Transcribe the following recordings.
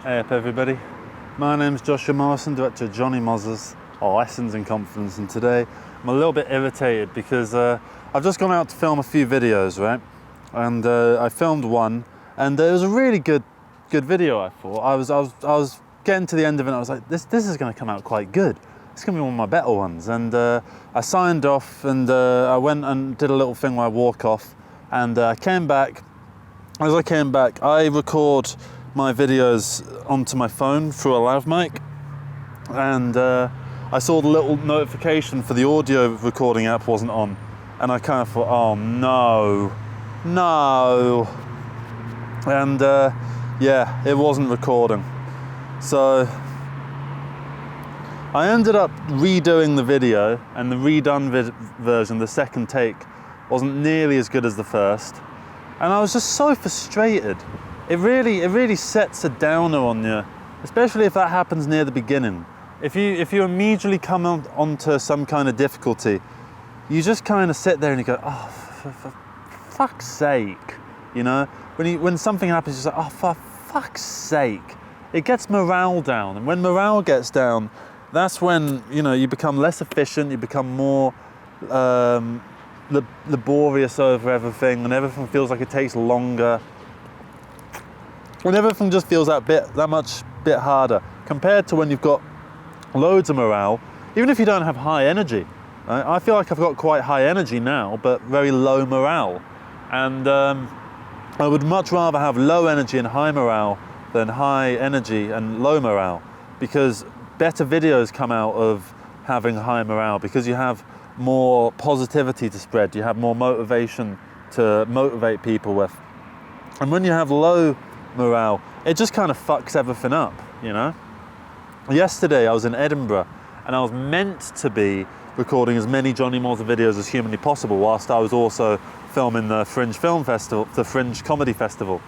Hey up everybody, my name's Joshua Morrison, director of Johnny Moz's Lessons in Confidence, and today I'm a little bit irritated because I've just gone out to film a few videos, right? And I filmed one, and it was a really good video. I thought I was getting to the end of it, and I was like, this is going to come out quite good. It's going to be one of my better ones. And I signed off, and I went and did a little thing where I walk off, and I came back. As I came back, I record my videos onto my phone through a lav mic, and I saw the little notification for the audio recording app wasn't on, and I kind of thought, oh no, and yeah, it wasn't recording. So I ended up redoing the video, and the redone version, the second take, wasn't nearly as good as the first, and I was just so frustrated. It really sets a downer on you, especially if that happens near the beginning. If you immediately come onto some kind of difficulty, you just kind of sit there and you go, oh, for fuck's sake, you know? When something happens, you're like, oh, for fuck's sake. It gets morale down, and when morale gets down, that's when, you know, you become less efficient, you become more laborious over everything, and everything feels like it takes longer. When everything just feels that much bit harder compared to when you've got loads of morale, even if you don't have high energy. Right? I feel like I've got quite high energy now, but very low morale. And I would much rather have low energy and high morale than high energy and low morale, because better videos come out of having high morale, because you have more positivity to spread, you have more motivation to motivate people with. And when you have low morale, it just kind of fucks everything up, you know? Yesterday I was in Edinburgh, and I was meant to be recording as many Johnny Moz videos as humanly possible, whilst I was also filming the Fringe Film Festival, the Fringe Comedy Festival.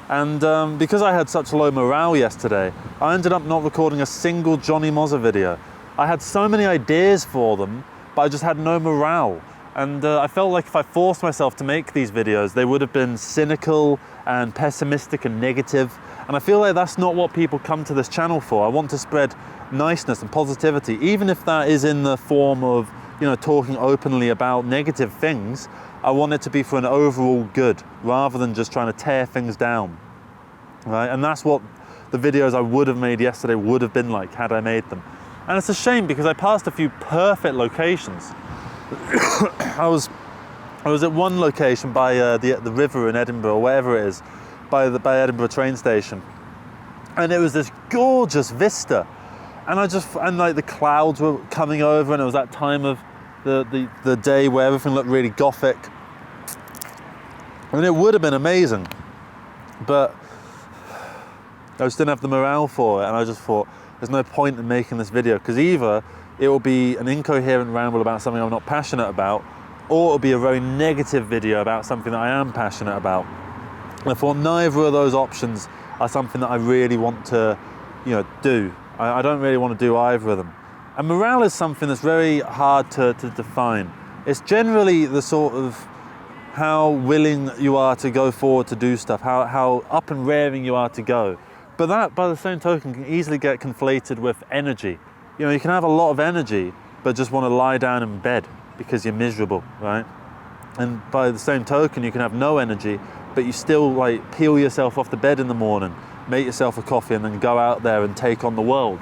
And because I had such low morale yesterday, I ended up not recording a single Johnny Moz video. I had so many ideas for them, but I just had no morale. And I felt like if I forced myself to make these videos, they would have been cynical and pessimistic and negative. And I feel like that's not what people come to this channel for. I want to spread niceness and positivity, even if that is in the form of, you know, talking openly about negative things. I want it to be for an overall good, rather than just trying to tear things down, right? And that's what the videos I would have made yesterday would have been like had I made them. And it's a shame, because I passed a few perfect locations. I was at one location by the river in Edinburgh, or wherever it is, by Edinburgh train station, and it was this gorgeous vista, and like the clouds were coming over, and it was that time of the day where everything looked really gothic, and it would have been amazing, but I just didn't have the morale for it, and I just thought there's no point in making this video, because either it will be an incoherent ramble about something I'm not passionate about, or it'll be a very negative video about something that I am passionate about. And I thought neither of those options are something that I really want to, you know, do. I don't really want to do either of them. And morale is something that's very hard to define. It's generally the sort of how willing you are to go forward to do stuff, how up and raring you are to go. But that, by the same token, can easily get conflated with energy. You know, you can have a lot of energy, but just want to lie down in bed because you're miserable, right? And by the same token, you can have no energy, but you still like peel yourself off the bed in the morning, make yourself a coffee, and then go out there and take on the world.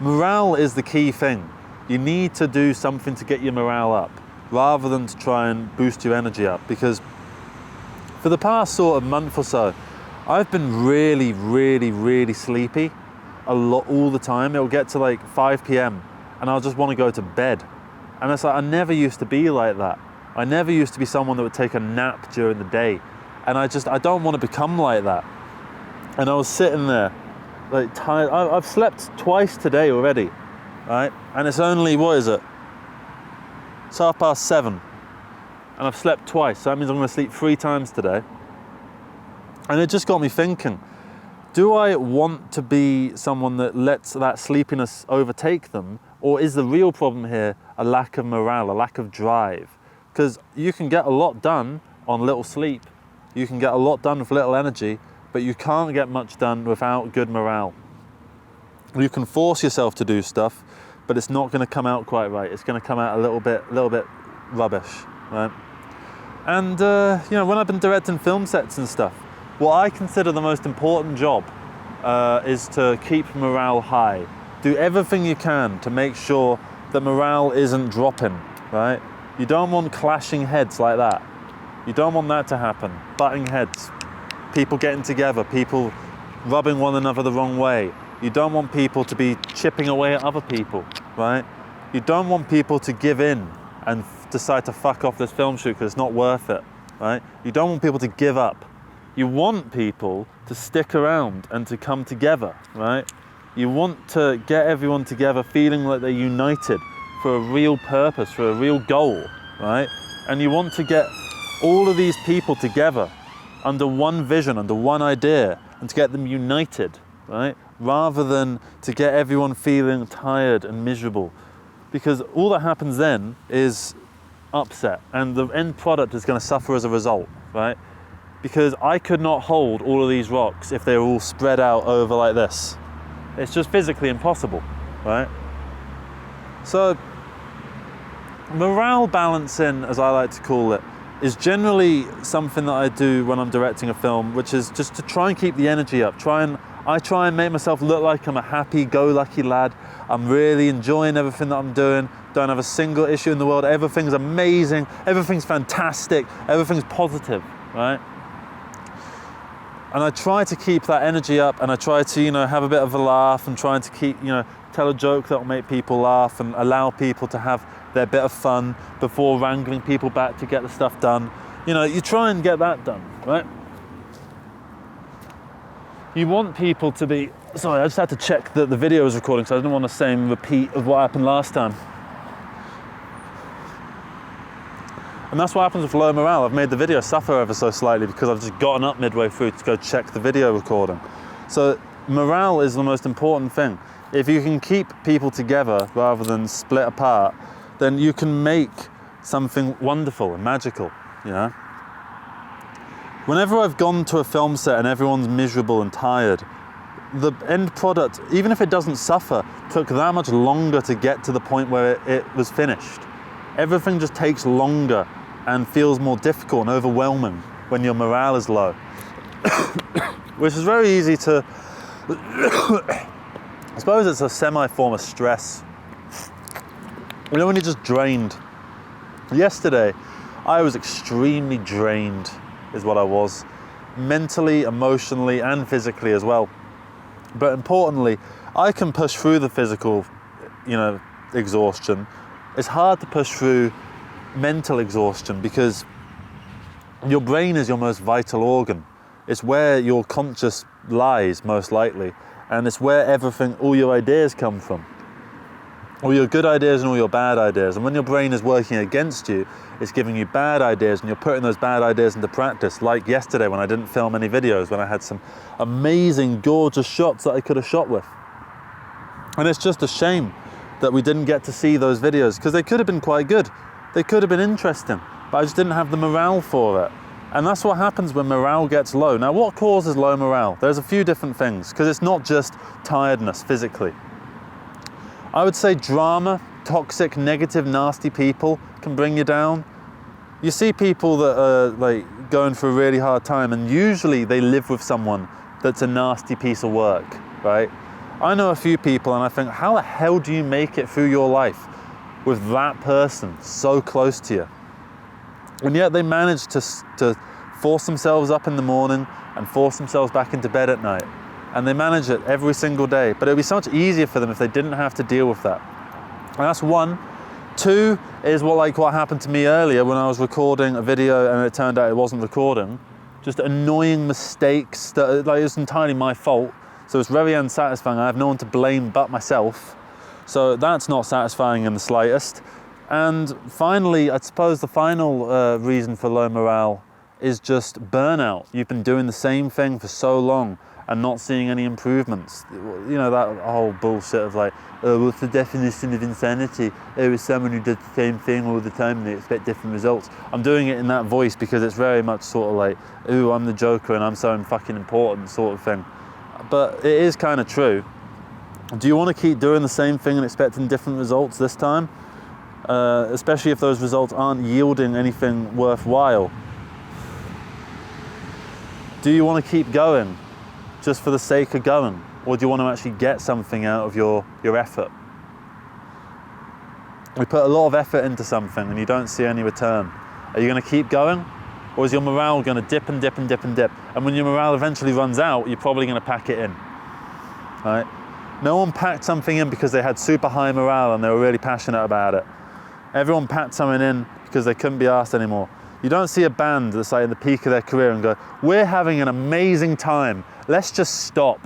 Morale is the key thing. You need to do something to get your morale up, rather than to try and boost your energy up, because for the past sort of month or so, I've been really sleepy. A lot, all the time. It'll get to like 5 p.m. and I'll just want to go to bed. And it's like, I never used to be like that. I never used to be someone that would take a nap during the day. And I don't want to become like that. And I was sitting there, like tired. I've slept twice today already, right? And it's only, what is it? It's 7:30. And I've slept twice, so that means I'm going to sleep 3 times today. And it just got me thinking, do I want to be someone that lets that sleepiness overtake them, or is the real problem here a lack of morale, a lack of drive? Because you can get a lot done on little sleep, you can get a lot done with little energy, but you can't get much done without good morale. You can force yourself to do stuff, but it's not going to come out quite right. It's going to come out a little bit rubbish, right? And when I've been directing film sets and stuff, what I consider the most important job is to keep morale high. Do everything you can to make sure that morale isn't dropping, right? You don't want clashing heads like that. You don't want that to happen. Butting heads, people getting together, people rubbing one another the wrong way. You don't want people to be chipping away at other people, right? You don't want people to give in and decide to fuck off this film shoot because it's not worth it, right? You don't want people to give up. You want people to stick around and to come together, right? You want to get everyone together feeling like they're united for a real purpose, for a real goal, right? And you want to get all of these people together under one vision, under one idea, and to get them united, right? Rather than to get everyone feeling tired and miserable. Because all that happens then is upset, and the end product is going to suffer as a result, right? Because I could not hold all of these rocks if they were all spread out over like this. It's just physically impossible, right? So, morale balancing, as I like to call it, is generally something that I do when I'm directing a film, which is just to try and keep the energy up. I try and make myself look like I'm a happy-go-lucky lad. I'm really enjoying everything that I'm doing. Don't have a single issue in the world. Everything's amazing. Everything's fantastic. Everything's positive, right? And I try to keep that energy up, and I try to, have a bit of a laugh and trying to keep, tell a joke that will make people laugh and allow people to have their bit of fun before wrangling people back to get the stuff done. You try and get that done, right? You want people to be... Sorry, I just had to check that the video was recording, so I didn't want the same repeat of what happened last time. And that's what happens with low morale. I've made the video suffer ever so slightly because I've just gotten up midway through to go check the video recording. So morale is the most important thing. If you can keep people together rather than split apart, then you can make something wonderful and magical, Whenever I've gone to a film set and everyone's miserable and tired, the end product, even if it doesn't suffer, took that much longer to get to the point where it was finished. Everything just takes longer and feels more difficult and overwhelming when your morale is low. Which is very easy to... I suppose it's a semi-form of stress. When you're just drained. Yesterday, I was extremely drained, is what I was. Mentally, emotionally, and physically as well. But importantly, I can push through the physical, exhaustion. It's hard to push through mental exhaustion because your brain is your most vital organ. It's where your conscious lies, most likely. And it's where all your ideas come from. All your good ideas and all your bad ideas. And when your brain is working against you, it's giving you bad ideas, and you're putting those bad ideas into practice. Like yesterday when I didn't film any videos, when I had some amazing, gorgeous shots that I could have shot with. And it's just a shame that we didn't get to see those videos, because they could have been quite good. They could have been interesting, but I just didn't have the morale for it. And that's what happens when morale gets low. Now, what causes low morale? There's a few different things, because it's not just tiredness physically. I would say drama, toxic, negative, nasty people can bring you down. You see people that are going through a really hard time, and usually they live with someone that's a nasty piece of work, right? I know a few people, and I think, how the hell do you make it through your life with that person so close to you? And yet they manage to force themselves up in the morning and force themselves back into bed at night. And they manage it every single day. But it would be so much easier for them if they didn't have to deal with that. And that's one. Two is what happened to me earlier when I was recording a video and it turned out it wasn't recording. Just annoying mistakes that it was entirely my fault. So it's very unsatisfying. I have no one to blame but myself. So that's not satisfying in the slightest. And finally, I suppose the final reason for low morale is just burnout. You've been doing the same thing for so long and not seeing any improvements. You know, that whole bullshit of like, oh, what's the definition of insanity? It's someone who does the same thing all the time and they expect different results. I'm doing it in that voice because it's very much sort of like, ooh, I'm the Joker and I'm so fucking important sort of thing. But it is kind of true. Do you want to keep doing the same thing and expecting different results this time? Especially if those results aren't yielding anything worthwhile. Do you want to keep going just for the sake of going? Or do you want to actually get something out of your effort? We put a lot of effort into something and you don't see any return. Are you going to keep going? Or is your morale going to dip and dip and dip and dip? And when your morale eventually runs out, you're probably going to pack it in. All right? No one packed something in because they had super high morale and they were really passionate about it. Everyone packed something in because they couldn't be asked anymore. You don't see a band that's like in the peak of their career and go, we're having an amazing time, let's just stop.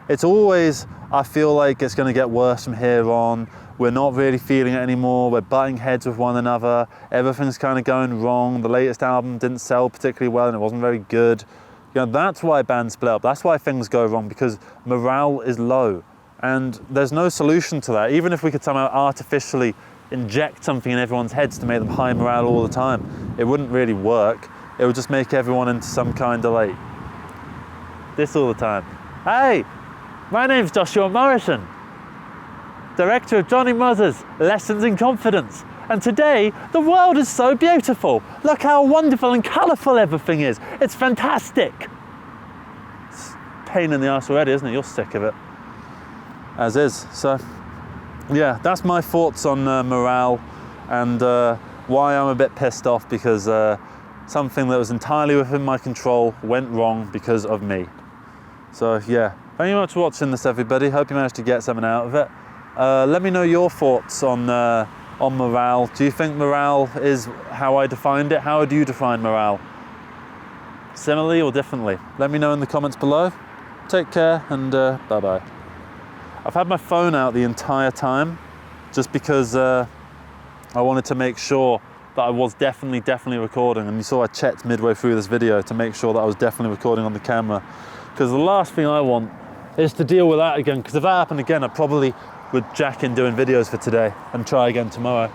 It's always, I feel like it's going to get worse from here on, we're not really feeling it anymore, we're butting heads with one another, everything's kind of going wrong, the latest album didn't sell particularly well and it wasn't very good. You know, that's why bands split up, that's why things go wrong, because morale is low. And there's no solution to that. Even if we could somehow artificially inject something in everyone's heads to make them high morale all the time, it wouldn't really work. It would just make everyone into some kind of like this all the time. Hey, my name's Joshua Morrison, director of Johnny Mother's Lessons in Confidence. And today, the world is so beautiful. Look how wonderful and colourful everything is. It's fantastic. It's a pain in the arse already, isn't it? You're sick of it. As is. So yeah, that's my thoughts on morale and why I'm a bit pissed off, because something that was entirely within my control went wrong because of me. So yeah, thank you much for watching this, everybody. Hope you managed to get something out of it. Let me know your thoughts on morale. Do you think morale is how I defined it? How do you define morale? Similarly or differently? Let me know in the comments below. Take care and bye-bye. I've had my phone out the entire time just because I wanted to make sure that I was definitely recording, and you saw I checked midway through this video to make sure that I was definitely recording on the camera, because the last thing I want is to deal with that again, because if that happened again I probably would jack in doing videos for today and try again tomorrow.